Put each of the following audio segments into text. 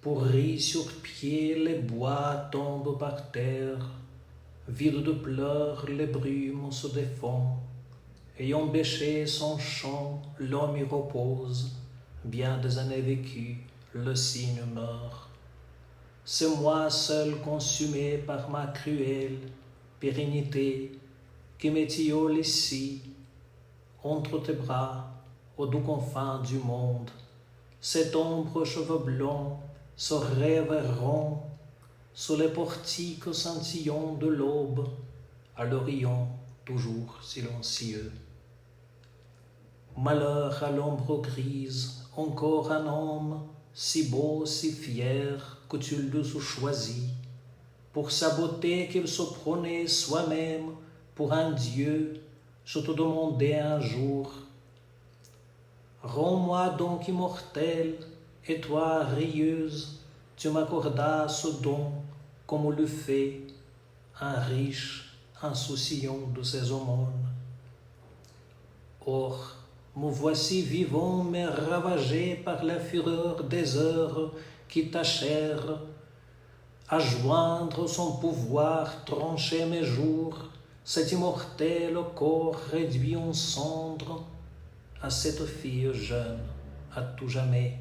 pourris sur pied, les bois tombent par terre, vides de pleurs, les brumes se défont. Ayant bêché son champ, l'homme y repose, bien des années vécues, le cygne meurt. C'est moi seul consumé par ma cruelle pérennité qui m'étiole ici, entre tes bras, aux doux confins du monde. Cette ombre aux cheveux blancs se réveilleront sous les portiques scintillants de l'aube, à l'Orient toujours silencieux. Malheur à l'ombre grise, encore un homme, si beau, si fier, que tu l'eusses choisi, pour sa beauté qu'il se prenait soi-même pour un Dieu. Je te demandais un jour, rends-moi donc immortel, et toi, rieuse, tu m'accordas ce don, comme le fait un riche insouciant de ses aumônes. Or, me voici vivant mais ravagé par la fureur des heures qui tâchèrent à joindre son pouvoir trancher mes jours, cet immortel corps réduit en cendres à cette fille jeune à tout jamais.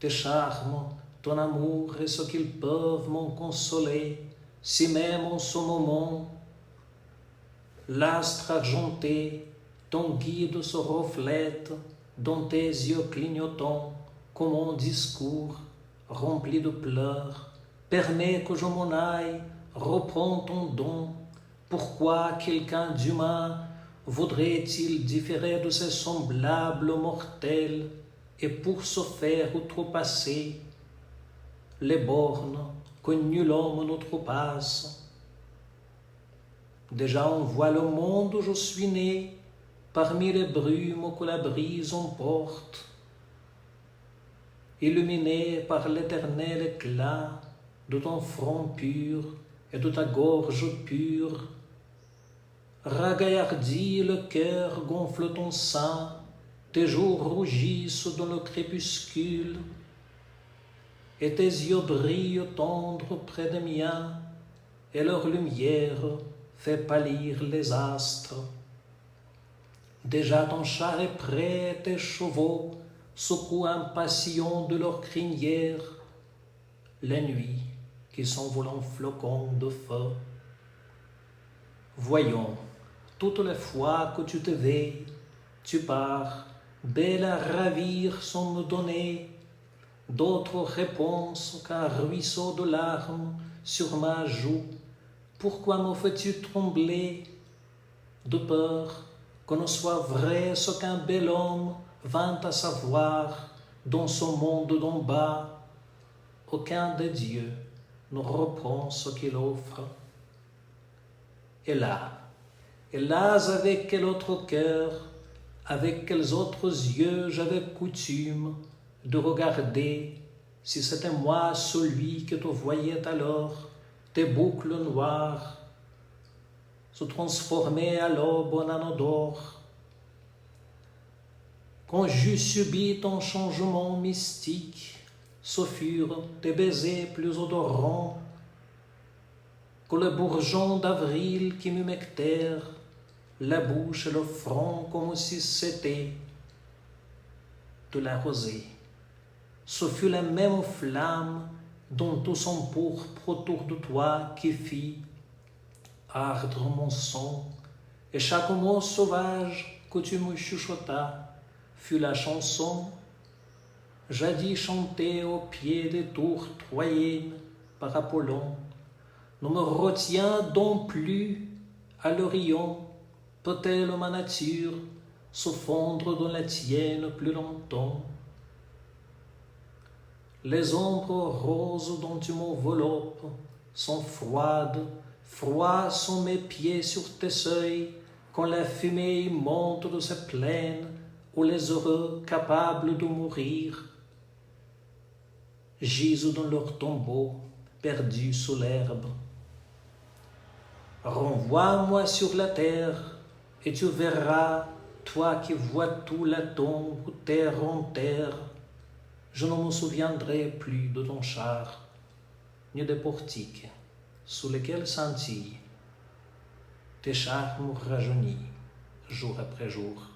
Tes charmes, ton amour et ce qu'ils peuvent m'en consoler, si même en ce moment l'astre argenté, ton guide se reflète dans tes yeux clignotants comme un discours rempli de pleurs. Permets que je m'en aille, reprends ton don. Pourquoi quelqu'un d'humain voudrait-il différer de ses semblables mortels et pour se faire outrepasser les bornes que nul homme n'outrepasse? Déjà on voit le monde où je suis né, parmi les brumes que la brise emporte, illuminé par l'éternel éclat de ton front pur et de ta gorge pure. Ragaillardi le cœur gonfle ton sein, tes jours rougissent dans le crépuscule, et tes yeux brillent tendres près des miens, et leur lumière fait pâlir les astres. Déjà ton char est prêt, tes chevaux secouent impatients de leur crinière les nuits qui s'envolent en flocons de feu. Voyons, toutes les fois que tu te veilles, tu pars, belle à ravir sans me donner d'autres réponses qu'un ruisseau de larmes sur ma joue. Pourquoi me fais-tu trembler de peur que ne soit vrai ce qu'un bel homme vint à savoir dans ce monde d'en bas? Aucun des dieux ne reprend ce qu'il offre. Hélas, avec quel autre cœur, avec quels autres yeux j'avais coutume de regarder, si c'était moi celui que te voyait alors, tes boucles noires se transformaient à l'aube en anneau d'or. Quand j'eus subi ton changement mystique, ce furent tes baisers plus odorants que les bourgeons d'avril qui m'humectèrent la bouche et le front comme si c'était de la rosée. Ce fut la même flamme dont tout son pourpre autour de toi qui fit ardre mon sang, et chaque mot sauvage que tu me chuchotas fut la chanson jadis chantée au pied des tours troyennes par Apollon. Ne me retiens donc plus à l'Orient, peut-elle ma nature se fondre dans la tienne plus longtemps? Les ombres roses dont tu m'enveloppes sont froides, froids sont mes pieds sur tes seuils, quand la fumée monte de ces plaines où les heureux capables de mourir gisent dans leur tombeau perdus sous l'herbe. Renvoie-moi sur la terre et tu verras, toi qui vois tout la tombe terre en terre. je ne me souviendrai plus de ton char, ni des portiques sous lesquels scintillent tes charmes rajeunis jour après jour.